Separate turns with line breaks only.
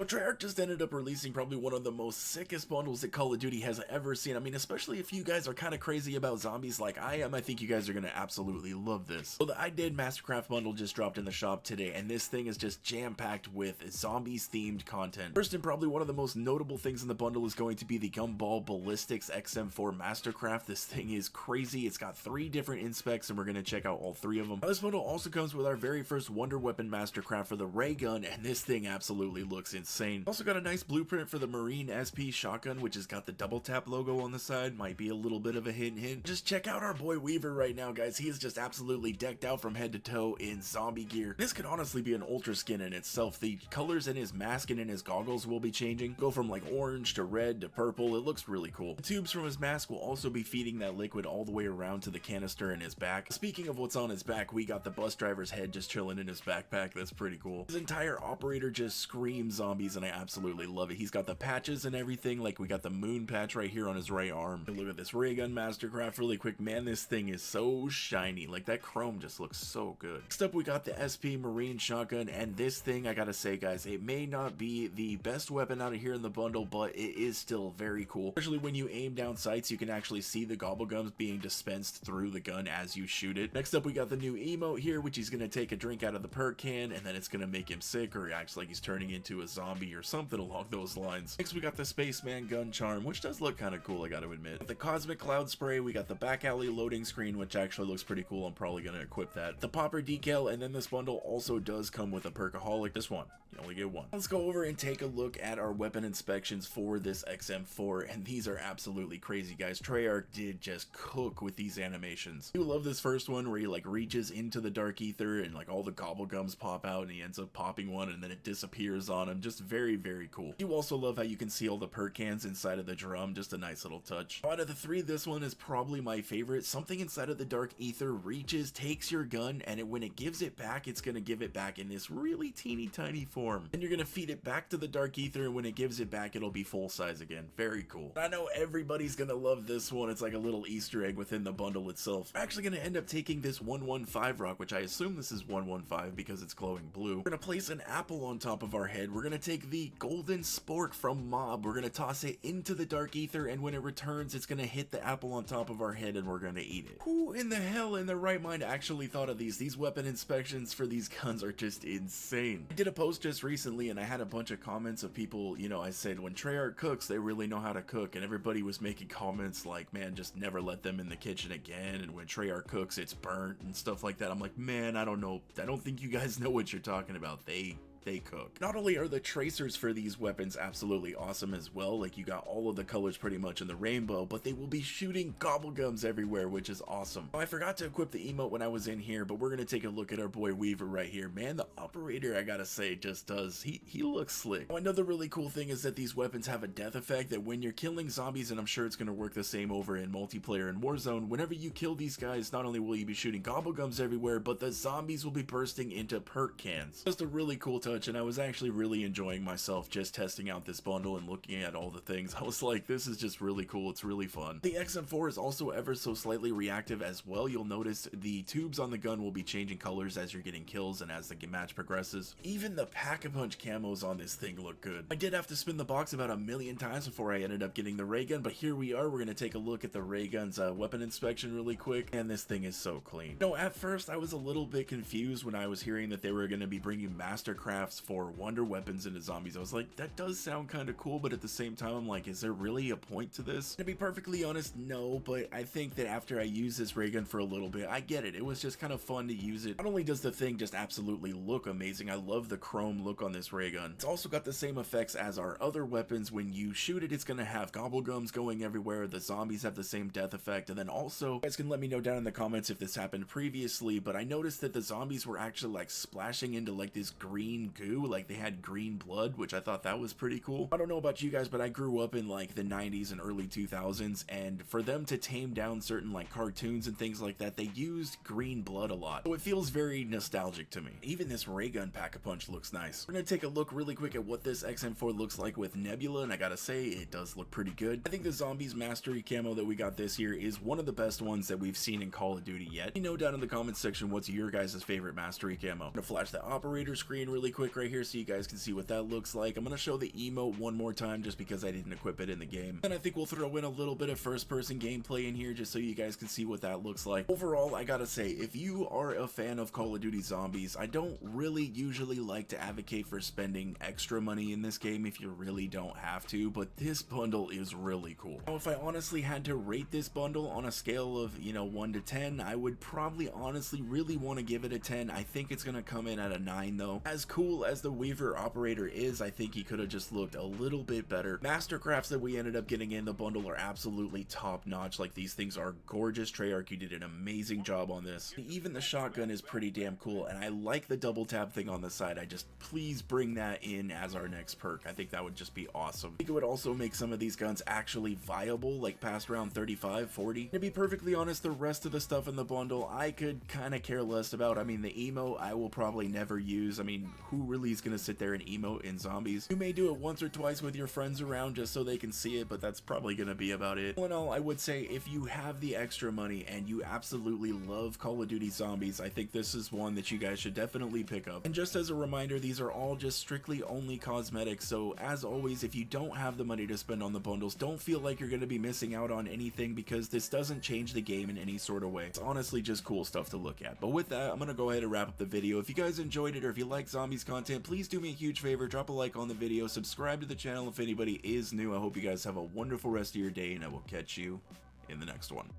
Treyarch just ended up releasing probably one of the most sickest bundles that Call of Duty has ever seen. I mean, especially if you guys are kind of crazy about zombies like I am, I think you guys are going to absolutely love this. So the IDEAD Mastercraft bundle just dropped in the shop today, and this thing is just jam-packed with zombies-themed content. First, and probably one of the most notable things in the bundle is going to be the Gumball Ballistics XM4 Mastercraft. This thing is crazy. It's got 3 different inspecs, and we're going to check out all 3 of them. Now, this bundle also comes with our very first Wonder Weapon Mastercraft for the Raygun, and this thing absolutely looks insane. Also got a nice blueprint for the Marine SP shotgun, which has got the double tap logo on the side. Might be a little bit of a hint. Just check out our boy Weaver right now, guys. He is just absolutely decked out from head to toe in zombie gear. This could honestly be an ultra skin in itself. The colors in his mask and in his goggles will be changing. Go from like orange to red to purple. It looks really cool. The tubes from his mask will also be feeding that liquid all the way around to the canister in his back. Speaking of what's on his back, we got the bus driver's head just chilling in his backpack. That's pretty cool. His entire operator just screams zombies, and I absolutely love it. He's got the patches and everything. Like, we got the moon patch right here on his right arm. And look at this Raygun Mastercraft really quick. Man, this thing is so shiny. Like, that chrome just looks so good. Next up, we got the SP Marine shotgun, and this thing, I gotta say, guys, it may not be the best weapon out of here in the bundle, but it is still very cool. Especially when you aim down sights, you can actually see the gobblegums being dispensed through the gun as you shoot it. Next up, we got the new emote here, which he's gonna take a drink out of the perk can, and then it's gonna make him sick, or he acts like he's turning into a zombie or something along those lines. Next, we got the Spaceman gun charm, which does look kind of cool, I gotta admit. The Cosmic Cloud spray, we got the back alley loading screen, which actually looks pretty cool. I'm probably gonna equip that. The popper decal, and then this bundle also does come with a perkaholic. This one, you only get one. Let's go over and take a look at our weapon inspections for this XM4, and these are absolutely crazy, guys. Treyarch did just cook with these animations. I love this first one where he like reaches into the dark ether and like all the gobblegums pop out and he ends up popping one and then it disappears on him. Just very, very cool. You also love how you can see all the perk cans inside of the drum. Just a nice little touch. Out of the 3, this one is probably my favorite. Something inside of the dark ether reaches, takes your gun, and when it gives it back, it's going to give it back in this really teeny tiny form. And you're going to feed it back to the dark ether, and when it gives it back, it'll be full size again. Very cool. I know everybody's going to love this one. It's like a little Easter egg within the bundle itself. I'm actually going to end up taking this 115 rock, which I assume this is 115 because it's glowing blue. We're going to place an apple on top of our head. We're going to take the golden spork from Mob. We're going to toss it into the dark ether, and when it returns, it's going to hit the apple on top of our head, and we're going to eat it. Who in the hell in their right mind actually thought of these? These weapon inspections for these guns are just insane. I did a post just recently, and I had a bunch of comments of people, you know, I said, when Treyarch cooks, they really know how to cook, and everybody was making comments like, man, just never let them in the kitchen again, and when Treyarch cooks, it's burnt, and stuff like that. I'm like, man, I don't know. I don't think you guys know what you're talking about. They cook. Not only are the tracers for these weapons absolutely awesome as well, like you got all of the colors pretty much in the rainbow, but they will be shooting gobblegums everywhere, which is awesome. I forgot to equip the emote when I was in here, but we're gonna take a look at our boy Weaver right here. Man, the operator, I gotta say, just does, he looks slick. Another really cool thing is that these weapons have a death effect that when you're killing zombies, and I'm sure it's gonna work the same over in multiplayer and Warzone, whenever you kill these guys, not only will you be shooting gobblegums everywhere, but the zombies will be bursting into perk cans. Just a really cool touch, and I was actually really enjoying myself just testing out this bundle and looking at all the things. I was like, this is just really cool. It's really fun. The XM4 is also ever so slightly reactive as well. You'll notice the tubes on the gun will be changing colors as you're getting kills and as the match progresses. Even the pack-a-punch camos on this thing look good. I did have to spin the box about 1,000,000 times before I ended up getting the Raygun, but here we are. We're going to take a look at the Raygun's weapon inspection really quick, and this thing is so clean. No, at first I was a little bit confused when I was hearing that they were going to be bringing Mastercrafts for wonder weapons into zombies. I was like, that does sound kind of cool, but at the same time, I'm like, is there really a point to this? To be perfectly honest, no, but I think that after I use this Raygun for a little bit, I get it. It was just kind of fun to use it. Not only does the thing just absolutely look amazing, I love the chrome look on this Raygun. It's also got the same effects as our other weapons. When you shoot it, it's going to have gobblegums going everywhere. The zombies have the same death effect, and then also, you guys can let me know down in the comments if this happened previously, but I noticed that the zombies were actually like splashing into like this green goo, like they had green blood, which I thought that was pretty cool. I don't know about you guys, but I grew up in like the 90s and early 2000s, and for them to tame down certain like cartoons and things like that, they used green blood a lot. So it feels very nostalgic to me. Even this Raygun pack-a-punch looks nice. We're gonna take a look really quick at what this XM4 looks like with Nebula, and I gotta say, it does look pretty good. I think the Zombies Mastery camo that we got this year is one of the best ones that we've seen in Call of Duty yet. Let me know down in the comments section what's your guys' favorite Mastery camo. I'm gonna flash the operator screen really quick. quick right here so you guys can see what that looks like. I'm going to show the emote one more time just because I didn't equip it in the game. And I think we'll throw in a little bit of first-person gameplay in here just so you guys can see what that looks like. Overall, I gotta say, if you are a fan of Call of Duty Zombies, I don't really usually like to advocate for spending extra money in this game if you really don't have to, but this bundle is really cool. Now, if I honestly had to rate this bundle on a scale of, 1 to 10, I would probably honestly really want to give it a 10. I think it's gonna come in at a 9 though. As cool as the Weaver operator is, I think he could have just looked a little bit better. Mastercrafts that we ended up getting in the bundle are absolutely top notch. Like, these things are gorgeous. Treyarch, you did an amazing job on this. Even the shotgun is pretty damn cool, and I like the double tap thing on the side. I just, please bring that in as our next perk. I think that would just be awesome. I think it would also make some of these guns actually viable, like past round 35, 40. To be perfectly honest, the rest of the stuff in the bundle, I could kind of care less about. I mean, the emote, I will probably never use. I mean, who really is going to sit there and emote in Zombies? You may do it once or twice with your friends around just so they can see it, but that's probably going to be about it. All in all, I would say if you have the extra money and you absolutely love Call of Duty Zombies, I think this is one that you guys should definitely pick up. And just as a reminder, these are all just strictly only cosmetics, so as always, if you don't have the money to spend on the bundles, don't feel like you're going to be missing out on anything because this doesn't change the game in any sort of way. It's honestly just cool stuff to look at. But with that, I'm going to go ahead and wrap up the video. If you guys enjoyed it or if you like Zombies content, please do me a huge favor, drop a like on the video, subscribe to the channel if anybody is new. I hope you guys have a wonderful rest of your day, and I will catch you in the next one.